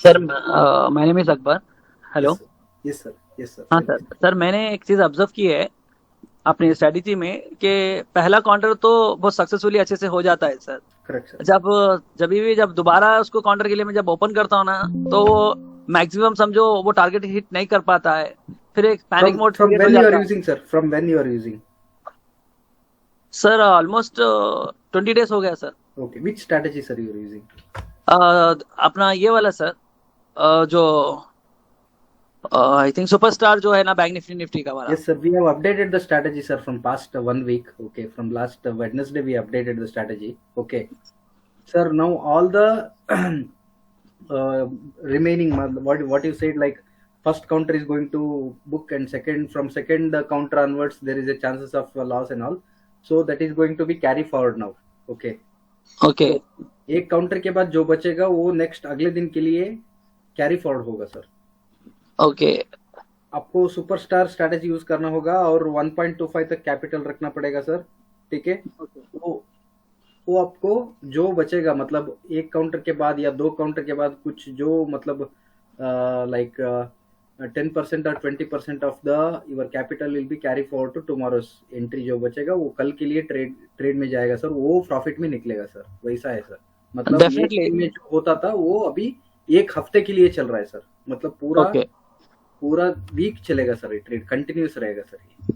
Sir, my name is Akbar. Yes hello. Sir. Yes sir. Yes sir, हाँ tell sir. मी। Sir, मैंने एक चीज observe की है अपनी स्ट्रेटेजी में कि पहला काउंटर तो बहुत सक्सेसफुली अच्छे से हो जाता है सर। Correct sir. जब दोबारा उसको काउंटर के लिए मैं जब ओपन करता हूँ ना, तो वो मैक्सिमम समझो वो टारगेट हिट नहीं कर पाता है। फिर एक panic from mode from create हो व्हेन यू आर जाता है। Using sir, from when you are using? Sir, almost 20 days हो गया सर। Okay, which strategy sir you are using? अपना ये वाला सर, जो आई थिंक सुपरस्टार जो है ना, बैंक निफ्टी निफ्टी का वाला। Yes, sir. We have updated the strategy, sir, from past 1 week. Okay, from last Wednesday, we updated the strategy. Okay, sir. Now all the uh, remaining what you said, like first counter is going to book, and second from second counter onwards, there is a chances of loss and all. So that is going to be carry forward now. Okay. Okay. तो एक counter के बाद जो बचेगा वो next अगले दिन के लिए कैरी फॉरवर्ड होगा सर। ओके। आपको सुपरस्टार स्ट्रैटेजी यूज करना होगा और 1.25 तक कैपिटल रखना पड़ेगा सर। ठीक है। वो वो आपको जो बचेगा, मतलब एक काउंटर के बाद या दो काउंटर के बाद कुछ जो मतलब लाइक 10% और 20% of the your capital will be carry forward to tomorrow's entry. जो बचेगा वो कल के लिए ट्रेड ट्रेड में जाएगा सर, वो प्रॉफिट में निकलेगा सर। वैसा है सर। मतलब ये एक डेफिनेटली। दिन में जो होता था वो अभी एक हफ्ते के लिए चल रहा है सर। मतलब पूरा ओके। पूरा वीक चलेगा सर, ये ट्रेड कंटिन्यूस रहेगा सर ये।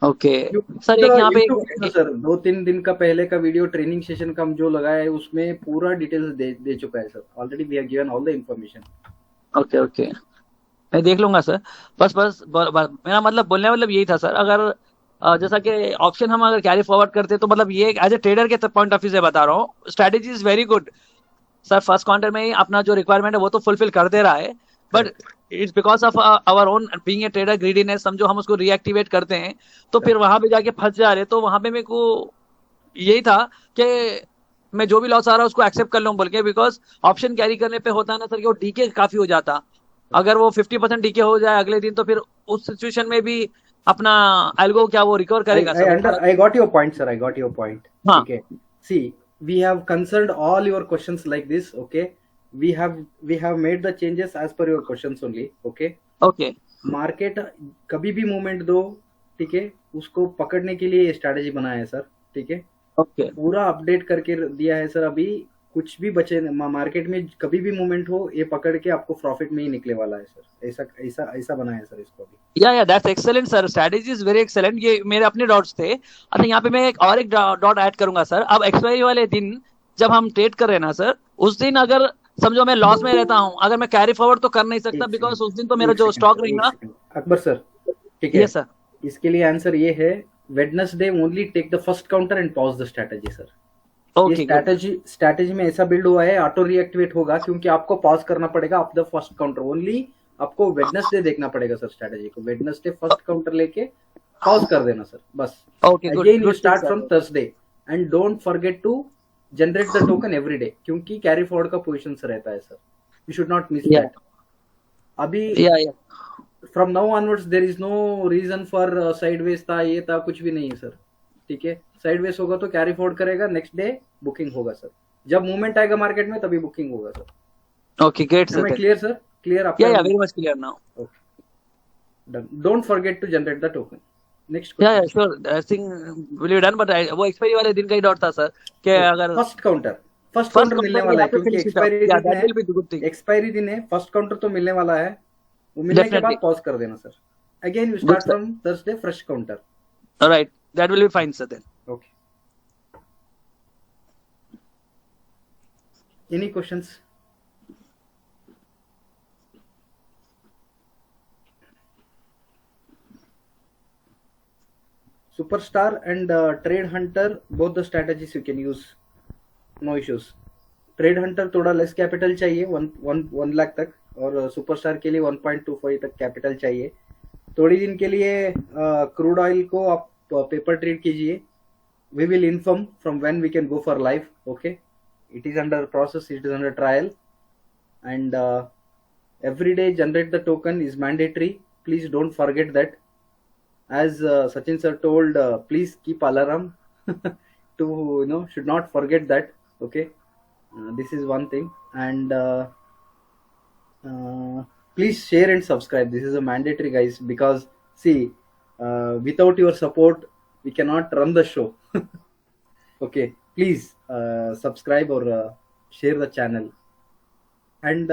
ओके। यूट्यूब सर, का एक यहाँ पे यूट्यूब वीडियो सर 2-3 दिन का पहले का वीडियो ट्रेनिंग सेशन का हम जो लगाया है उसमें पूरा डिटेल्स दे चुका है sir. Already we have given all the information. Okay. Okay. मैं देख लूंगा सर। मेरा मतलब बोलने का मतलब यही था सर। अगर जैसा कि ऑप्शन हम अगर कैरी फॉरवर्ड करते तो मतलब ये एज ए ट्रेडर के पॉइंट ऑफ व्यू से बता रहा हूँ, strategy is very good. Sir, first counter में ही अपना जो रिक्वायरमेंट है वो तो फुलफिल कर दे रहा है, but correct. It's because of our own being a trader greediness, समझो हम उसको रीएक्टिवेट करते हैं तो फिर करेक्ट। वहां पे जाके फंस जा रहे। तो वहां पे मेरे को यही था कि मैं जो भी लॉस आ रहा है उसको एक्सेप्ट कर लूं बोल के, बिकॉज ऑप्शन कैरी करने पे होता है ना सर कि वो डीके काफी हो जाता। अगर वो 50% डीके हो जाए अगले दिन, तो फिर उस सिचुएशन में भी अपना एल्गो क्या वो रिकवर करेगा सर, वो थोड़ा। I got your point sir, I got your point. हाँ। ठीक है। See, we have concerned all your questions like this. Okay, we have made the changes as per your questions only. Okay, okay. Market कभी भी movement दो, ठीक है, उसको पकड़ने के लिए स्ट्रैटेजी बनाया है सर। ठीक है। ओके। पूरा अपडेट करके दिया है सर। अभी कुछ भी बचे मार्केट में कभी भी मूवमेंट हो, ये पकड़ के आपको प्रॉफिट में ही निकले वाला है सर। ऐसा ऐसा ऐसा बनाया है सर इसको अभी। या that's excellent sir, strategy is very excellent. ये मेरे अपने डॉट्स थे। अच्छा, यहाँ पे मैं एक डॉट ऐड करूंगा सर। अब एक्सपायरी वाले दिन जब हम ट्रेड कर रहे हैं ना सर, उस दिन अगर समझो मैं लॉस में रहता हूँ, अगर मैं कैरी फॉरवर्ड तो कर नहीं सकता, एक बिकॉज उस दिन तो सेकंड, मेरा एक जो सेकंड स्टॉक सर, एक रहेगा। Second Akbar sir. ठीक ये है। सर। इसके लिए आंसर ये है, Wednesday only take the first counter and pause the strategy sir. ये ओके, गुड। स्ट्रैटेजी में ऐसा बिल्ड हुआ है, ऑटो रिएक्टिवेट होगा क्योंकि आपको पॉज करना पड़ेगा of the first counter only. आपको वेडनेसडे देखना पड़ेगा सर स्ट्रैटेजी को। वेडनेसडे फर्स्ट काउंटर लेके पॉज कर देना सर, बस। Okay, good again you good thing start from sir. Thursday and don't forget to generate the token every day, क्योंकि carry forward का पोजीशन रहता है sir. You should not miss या that. अभी या from now onwards there is no reason for sideways था, ये था, कुछ भी नहीं है सर। ठीक है। साइडवेज होगा तो कैरी फॉरवर्ड करेगा, नेक्स्ट डे बुकिंग होगा सर। जब मूवमेंट आएगा मार्केट में तभी बुकिंग होगा sir. Okay, great am sir I then. Clear sir? Clear या after? Very much clear now. Okay, done. Don't forget to generate the token. Next या question sir. Sure, I think will be done, but वो expiry वाले दिन का ही doubt था sir कि अगर फर्स्ट फर्स्ट काउंटर मिलने काउंटर वाला या है तो क्योंकि फिनिश इट अप, एक्सपायरी या दिन दैट है। Will be the good thing. Expiry दिन है, फर्स्ट काउंटर तो मिलने वाला है। वो मिलने के डेफिनेटली। बाद पॉज कर देना sir. Again you good start sir. From Thursday fresh counter. Right, that will be fine sir then. Okay, any questions? Superstar and Trade Hunter, both the strategies you can use, no issues. Trade Hunter थोड़ा less capital चाहिए, 1 लाख तक, और superstar के लिए 1.25 तक capital चाहिए। थोड़ी दिन के लिए क्रूड ऑयल को आप पेपर ट्रेड कीजिए। We will inform from when we can go for live. Okay, it is under process, it is under trial, and every day generate the token is mandatory. Please don't forget that. As Sachin sir told, please keep alarm to, should not forget that. Okay, this is one thing. And Uh, Please share and subscribe. This is a mandatory, guys, because see, without your support, we cannot run the show. Okay, please subscribe or share the channel. And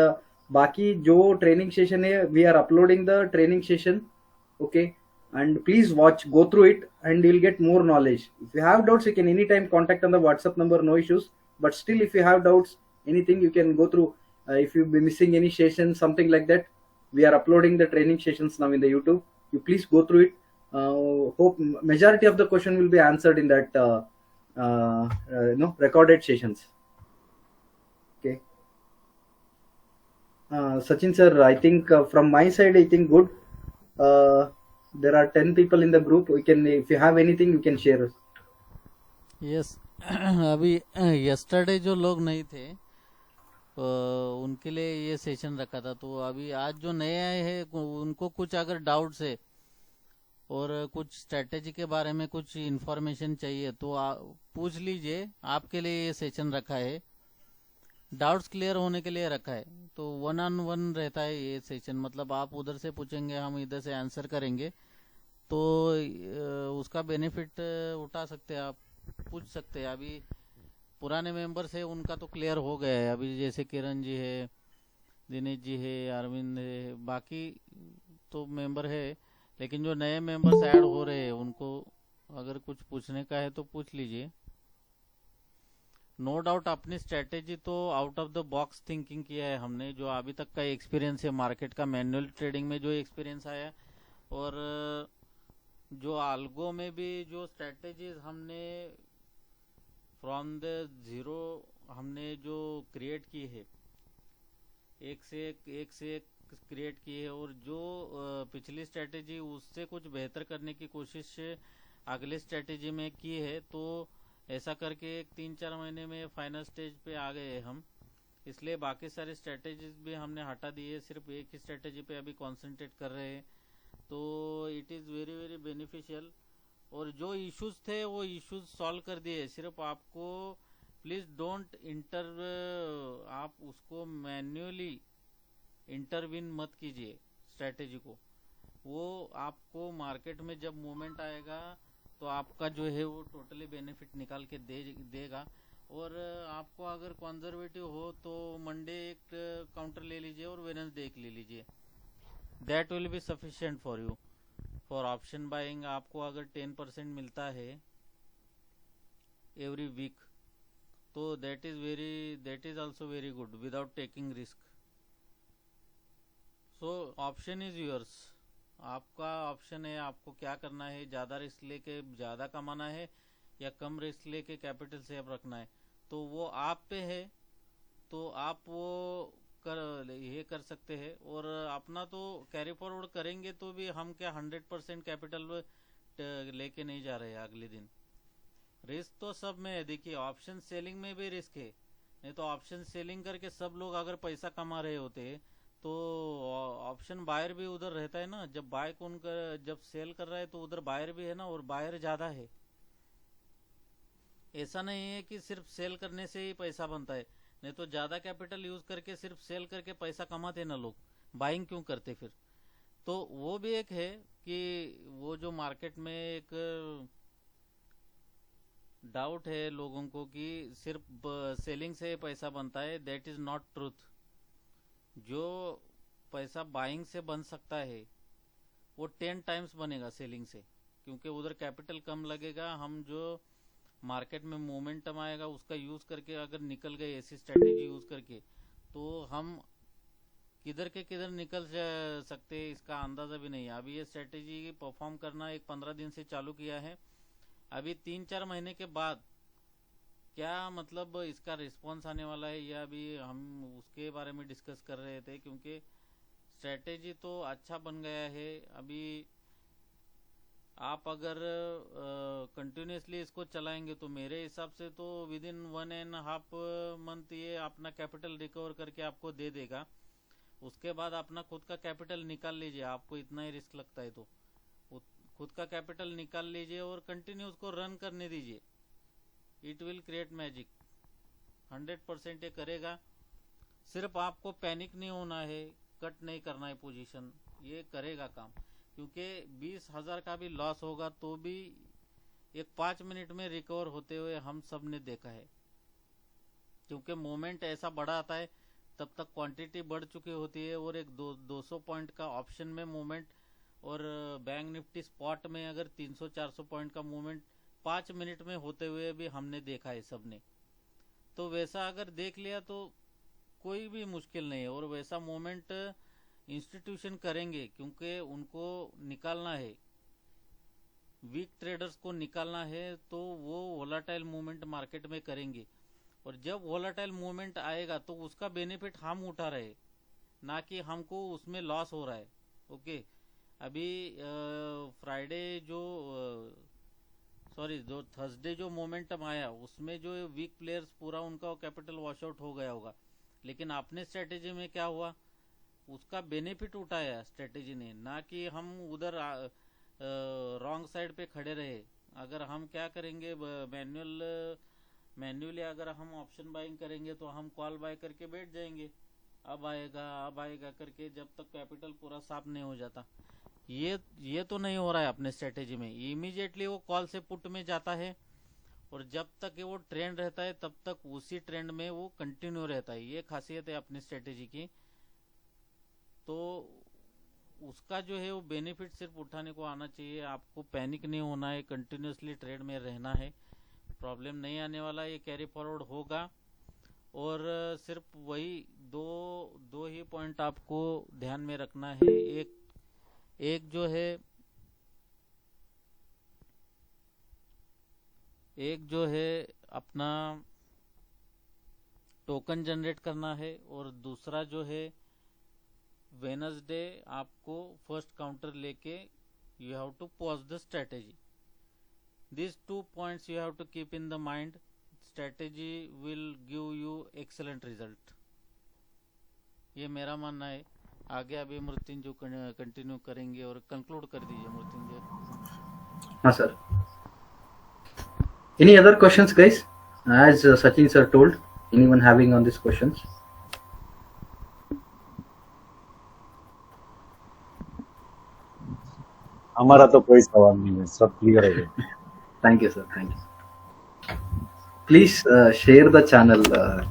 बाकी जो training session है, we are uploading the training session. Okay, and please watch, go through it, and you'll get more knowledge. If you have doubts, you can anytime contact on the WhatsApp number, no issues. But still, if you have doubts, anything, you can go through. If you be missing any session, something like that, we are uploading the training sessions now in the YouTube. You please go through it. Hope majority of the question will be answered in that recorded sessions. Okay. Sachin sir, I think from my side, I think good. There are 10 people in the group. We can, if you have anything, you can share. Yes अभी yesterday जो लोग नहीं थे उनके लिए ये session रखा था, तो अभी आज जो नए आए हैं उनको कुछ अगर डाउट्स है और कुछ स्ट्रेटेजी के बारे में कुछ इन्फॉर्मेशन चाहिए तो पूछ लीजिए। आपके लिए ये सेशन रखा है, डाउट्स क्लियर होने के लिए रखा है। तो 1-on-1 रहता है ये सेशन, मतलब आप उधर से पूछेंगे, हम इधर से आंसर करेंगे, तो उसका बेनिफिट उठा सकते हैं आप, पूछ सकते हैं। अभी पुराने मेंबर्स है उनका तो क्लियर हो गया है, अभी जैसे किरण जी है, दिनेश जी है, अरविंद है, बाकी तो मेंबर है, लेकिन जो नए मेंबर्स ऐड हो रहे हैं उनको अगर कुछ पूछने का है तो पूछ लीजिए। नो डाउट अपनी स्ट्रेटेजी तो out of the box thinking किया है हमने, जो अभी तक का एक्सपीरियंस है मार्केट का, मैनुअल ट्रेडिंग में जो एक्सपीरियंस आया, और जो आल्गो में भी जो स्ट्रेटेजीज हमने फ्रॉम द जीरो हमने जो क्रिएट की है, एक से एक क्रिएट की है, और जो पिछली स्ट्रेटेजी उससे कुछ बेहतर करने की कोशिश अगले स्ट्रेटेजी में की है, तो ऐसा करके 3-4 महीने में फाइनल स्टेज पे आ गए हम। इसलिए बाकी सारी स्ट्रेटेजीज भी हमने हटा दी है, सिर्फ एक ही स्ट्रेटेजी पे अभी कॉन्सेंट्रेट कर रहे हैं। तो it is very very beneficial, और जो इश्यूज थे वो इश्यूज सॉल्व कर दिए। सिर्फ आपको प्लीज़ डोंट आप उसको मैन्युअली इंटरवीन मत कीजिए स्ट्रेटेजी को। वो आपको मार्केट में जब मूवमेंट आएगा तो आपका जो है वो टोटली बेनिफिट निकाल के देगा। और आपको अगर कंजर्वेटिव हो तो मंडे एक काउंटर ले लीजिए और वेडनेसडे एक ले लीजिए, that will be sufficient for you. For option buying आपको अगर 10% मिलता है एवरी वीक, तो that is also very good without taking risk. So option is yours, आपका ऑप्शन है, आपको क्या करना है, ज़्यादा रिस्क लेके ज़्यादा कमाना है या कम रिस्क लेके कैपिटल सेफ रखना है, तो वो आप पे है। तो आप वो ये कर सकते हैं, और अपना तो कैरी फॉरवर्ड करेंगे तो भी हम क्या 100% कैपिटल लेके नहीं जा रहे हैं अगले दिन। रिस्क तो सब में है, देखिए ऑप्शन सेलिंग में भी रिस्क है, नहीं तो ऑप्शन सेलिंग करके सब लोग अगर पैसा कमा रहे होते तो ऑप्शन बायर भी उधर रहता है ना, जब बाय कौन कर, जब सेल कर रहा है तो उधर बायर भी है ना, और बायर ज्यादा है। ऐसा नहीं है कि सिर्फ सेल करने से ही पैसा बनता है, नहीं तो ज्यादा कैपिटल यूज करके सिर्फ सेल करके पैसा कमाते ना लोग, बाइंग क्यों करते फिर। तो वो भी एक है कि वो जो मार्केट में एक डाउट है लोगों को कि सिर्फ सेलिंग से पैसा बनता है, दैट इज नॉट ट्रूथ। जो पैसा बाइंग से बन सकता है वो 10 टाइम्स बनेगा सेलिंग से, क्योंकि उधर कैपिटल कम लगेगा। हम जो मार्केट में मोमेंटम आएगा उसका यूज करके अगर निकल गए ऐसी स्ट्रेटेजी यूज करके, तो हम किधर के किधर निकल सकते हैं इसका अंदाजा भी नहीं है। अभी ये स्ट्रेटेजी परफॉर्म करना एक 15 दिन से चालू किया है, अभी 3-4 महीने के बाद क्या मतलब इसका रिस्पॉन्स आने वाला है, या अभी हम उसके बारे में डिस्कस कर रहे थे, क्योंकि स्ट्रेटेजी तो अच्छा बन गया है। अभी आप अगर कंटिन्यूसली इसको चलाएंगे तो मेरे हिसाब से तो विद इन 1.5 मंथ ये अपना कैपिटल रिकवर करके आपको दे देगा। उसके बाद अपना खुद का कैपिटल निकाल लीजिए, आपको इतना ही रिस्क लगता है तो खुद का कैपिटल निकाल लीजिए और कंटिन्यू उसको रन करने दीजिए। इट विल क्रिएट मैजिक, 100% ये करेगा। सिर्फ आपको पैनिक नहीं होना है, कट नहीं करना है पोजीशन, ये करेगा काम। क्योंकि 20,000 का भी लॉस होगा तो भी एक 5 मिनट में रिकवर होते हुए हम सब ने देखा है। क्योंकि मोमेंट ऐसा बड़ा आता है तब तक क्वांटिटी बढ़ चुकी होती है, और एक 200 पॉइंट का ऑप्शन में मूवमेंट और बैंक निफ्टी स्पॉट में अगर 300-400 पॉइंट का मूवमेंट 5 मिनट में होते हुए भी हमने देखा है सबने। तो वैसा अगर देख लिया तो कोई भी मुश्किल नहीं है, और वैसा मूवमेंट इंस्टीट्यूशन करेंगे क्योंकि उनको निकालना है, वीक ट्रेडर्स को निकालना है, तो वो वोलाटाइल मूवमेंट मार्केट में करेंगे। और जब वोलाटाइल मूवमेंट आएगा तो उसका बेनिफिट हम उठा रहे, ना कि हमको उसमें लॉस हो रहा है। ओके, अभी फ्राइडे जो थर्सडे जो मोमेंटम आया उसमें जो वीक प्लेयर्स पूरा उनका कैपिटल वॉश आउट हो गया होगा, लेकिन अपने स्ट्रेटेजी में क्या हुआ, उसका बेनिफिट उठाया स्ट्रेटेजी ने, ना कि हम उधर रॉन्ग साइड पे खड़े रहे। अगर हम क्या करेंगे, मैन्युअली अगर हम ऑप्शन बाइंग करेंगे तो हम कॉल बाय करके बैठ जाएंगे, अब आएगा करके, जब तक कैपिटल पूरा साफ नहीं हो जाता। ये तो नहीं हो रहा है अपने स्ट्रेटेजी में। इमीडिएटली वो कॉल से पुट में जाता है, और जब तक वो ट्रेंड रहता है तब तक उसी ट्रेंड में वो कंटिन्यू रहता है। ये खासियत है अपनी स्ट्रेटेजी की। तो उसका जो है वो बेनिफिट सिर्फ उठाने को आना चाहिए, आपको पैनिक नहीं होना है, कंटिन्यूसली ट्रेड में रहना है, प्रॉब्लम नहीं आने वाला, ये कैरी फॉरवर्ड होगा। और सिर्फ वही दो ही पॉइंट आपको ध्यान में रखना है। एक जो है अपना टोकन जनरेट करना है, और दूसरा जो है वेनसडे आपको फर्स्ट काउंटर लेके you have to pause the strategy. These 2 points you have to keep in the mind. Strategy will give you excellent result. ये मेरा मानना है। आगे अभी मृत्युंजय कंटिन्यू करेंगे, और कंक्लूड कर दीजिए मृत्युंजय। हाँ sir, any other questions guys, as Sachin sir told, anyone having on these questions? हमारा तो कोई सवाल नहीं है, सब क्लियर हो गया। Thank you sir, thank you. Please share the channel,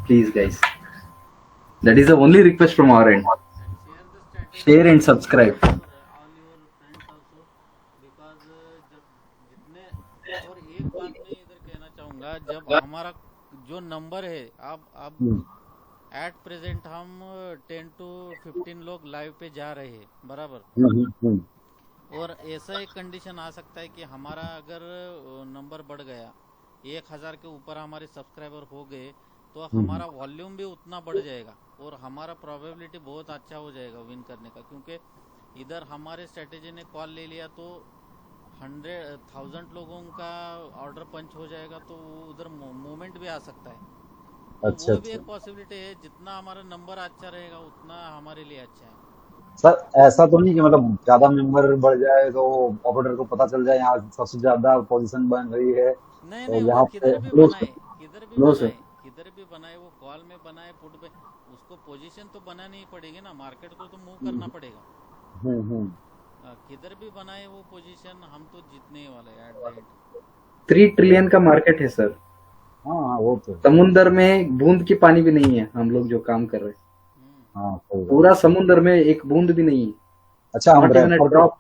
please guys, that is the only request from our end. Share and subscribe. All your friends also, because जब जितने, और एक बात मैं इधर कहना चाहूँगा, जब हमारा जो नंबर है, अब एट प्रेजेंट हम 10 to 15 लोग लाइव पे जा रहे हैं, बराबर। और ऐसा एक कंडीशन आ सकता है कि हमारा अगर नंबर बढ़ गया, 1,000 के ऊपर हमारे सब्सक्राइबर हो गए, तो हमारा वॉल्यूम भी उतना बढ़ जाएगा, और हमारा प्रोबेबिलिटी बहुत अच्छा हो जाएगा विन करने का। क्योंकि इधर हमारे स्ट्रेटेजी ने कॉल ले लिया तो 100,000 लोगों का ऑर्डर पंच हो जाएगा, तो उधर मूवमेंट भी आ सकता है। तो अच्छा, वो भी एक पॉसिबिलिटी है। जितना हमारा नंबर अच्छा रहेगा उतना हमारे लिए अच्छा है। सर ऐसा तो नहीं कि मतलब ज्यादा मेंबर बढ़ जाए तो ऑपरेटर को पता चल जाए यहाँ सबसे ज्यादा पोजीशन बन रही है, नहीं तो नहीं, वो यहाँ पे किधर भी No बनाए, sir, किधर भी no sir. बनाए, किधर भी बनाए, वो कॉल में बनाए, पुट पे, उसको पोजीशन तो बनानी ही पड़ेगी ना, मार्केट को तो मूव करना पड़ेगा। किधर भी बनाए वो पोजीशन, हम तो जीतने ही वाले हैं एट द एंड। 3 ट्रिलियन का मार्केट है सर। हाँ वो तो समुंदर में बूंद की पानी भी नहीं है, हम लोग जो काम कर रहे हैं। हाँ सही बात। पूरा समुंदर में एक बूंद भी नहीं है। अच्छा, हम Not even a drop.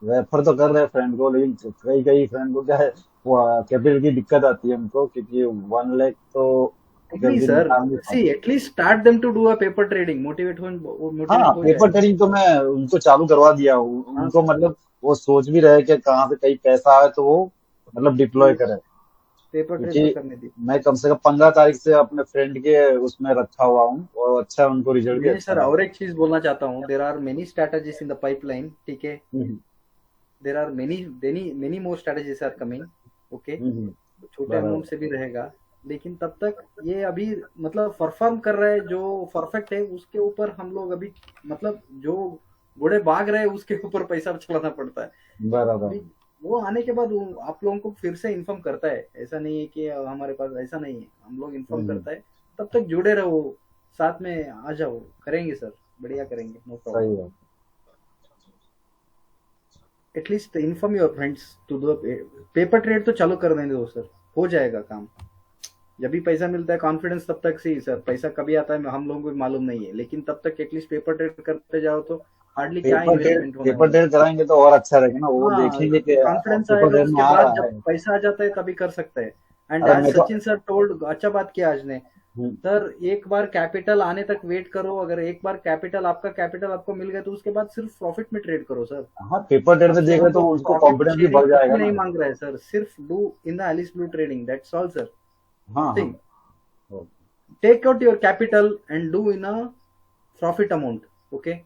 Refer तो कर रहे हैं फ्रेंड को, लेकिन कई फ्रेंड को क्या है, वो कैपिटल की दिक्कत आती है उनको, क्योंकि 1 लाख तो Exactly sir. See, at least start them to do a paper trading. Motivate हाँ हो पेपर जाए। ट्रेडिंग तो मैं उनको चालू करवा दिया हूँ। उनको मतलब वो सोच भी रहे कि कहाँ से कहीं पैसा आए तो वो मतलब डिप्लॉय करे, पेपर ट्रेड क्योंकि तो करने दी। मैं कम से कम 15 तारीख से अपने फ्रेंड के उसमें रखा हुआ हूँ, और अच्छा उनको रिजल्ट भी मैं अच्छा सर रहा। और एक चीज बोलना चाहता हूँ, there are many strategies in the pipeline, ठीक है। There are many more strategies are coming, okay. छोटे अमाउंट से भी रहेगा, लेकिन तब तक ये अभी मतलब परफॉर्म कर रहा है, जो परफेक्ट है उसके ऊपर हम लोग अभी मतलब जो घोड़े भाग रहे हैं उसके ऊपर पैसा चलाना पड़ता है। बराबर। वो आने के बाद आप लोगों को फिर से इन्फॉर्म करता है, ऐसा नहीं है कि हमारे पास ऐसा नहीं है, हम लोग इन्फॉर्म करता है। तब तक जुड़े रहो, साथ में आ जाओ, करेंगे सर, बढ़िया करेंगे, नो प्रॉब्लम। सही है। At least inform your friends to do paper trade, तो चालू कर देंगे सर, हो जाएगा काम। जब भी पैसा मिलता है कॉन्फिडेंस तब तक से ही सर, पैसा कभी आता है हम लोगों को भी मालूम नहीं है, लेकिन तब तक एटलीस्ट पेपर ट्रेड करते जाओ तो हार्डली क्या इन्वेस्टमेंट होना पेपर है। ट्रेड कराएंगे तो और अच्छा रहेगा ना, वो हाँ, देखेंगे कि कॉन्फिडेंस पेपर आएगा, ट्रेड में उसके आ बाद रहा जब है। पैसा आ जाता है तभी कर सकते हैं। एंड अरे आज मैं तो सचिन सर टोल्ड, अच्छा बात किया आज ने हम्म, सर, एक बार कैपिटल आने तक वेट करो, अगर एक बार कैपिटल आपको मिल गया तो उसके बाद सिर्फ प्रॉफिट में ट्रेड करो सर। हाँ पेपर ट्रेड में आपसे देख हम रहे तो लोग उसको प्रॉफिट कॉन्फिडेंस भी शेयरिंग बढ़ कुछ जाएगा भी नहीं ना। मांग रहा है सर, सिर्फ do in the Alice Blue trading, that's all sir, हाँ हाँ। Nothing. Take out your capital and do in a profit amount, okay.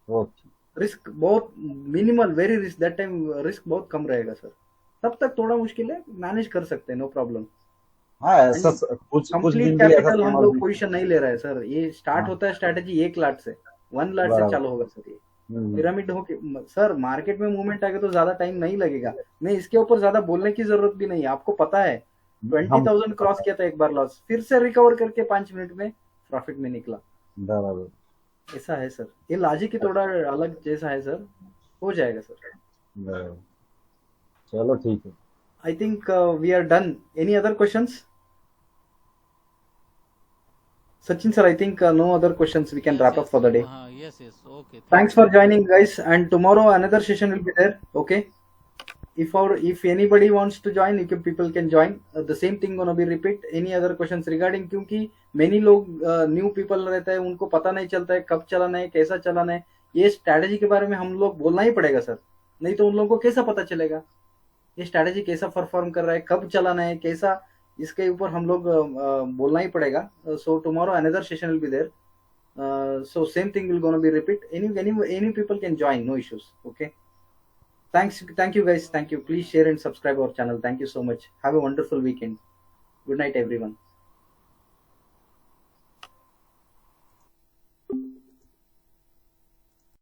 Okay. Risk बहुत minimal, very risk, that time risk बहुत कम रहेगा सर, तब तक थोड़ा मुश्किल है, मैनेज कर सकते हैं, नो प्रॉब्लम। हाँ ऐसा कुछ कुछ कंप्लीट दिन के लिए ऐसा कैपिटल हम समझ लोग नहीं। पोजीशन नहीं ले रहे हैं सर, ये स्टार्ट हाँ होता है स्ट्रैटेजी 1 लाख से, 1 लाख से बराबर। चालू होगा सर ये हम्म, पिरामिड हो के। सर मार्केट में मूवमेंट आएगा तो ज्यादा टाइम नहीं लगेगा, नहीं इसके ऊपर ज्यादा बोलने की जरूरत भी नहीं है, आपको पता है। हम 20,000 क्रॉस किया था एक बार, लॉस, फिर से रिकवर करके 5 मिनट में प्रॉफिट में निकला। बराबर ऐसा है सर, ये लॉजिक ही थोड़ा अलग जैसा है सर, हो जाएगा सर। बराबर। चलो ठीक है। I think we are done. Any other questions? Sachin sir, I think no other questions. We can Yes, wrap up yes. for the day. Yes, yes. Okay. Thanks for joining, guys. And tomorrow another session will be there. Okay. If anybody wants to join, people can join. The same thing gonna be repeat. Any other questions regarding, क्योंकि many लोग new people रहते हैं, उनको पता नहीं चलता है कब चलाना है, कैसा चलाना है। ये स्ट्रैटेजी के बारे में हम लोग बोलना ही पड़ेगा सर, नहीं तो उन लोगों को कैसा पता चलेगा ये स्ट्रैटेजी कैसा परफॉर्म कर रहा है, कब चलाना है, कैसा, इसके ऊपर हम लोग बोलना ही पड़ेगा। So tomorrow another session will be there, so same thing will gonna be repeat. Any people can join, no issues. Okay, thank you guys, thank you. Please share and subscribe our channel. Thank you so much. Have a wonderful weekend. Good night everyone.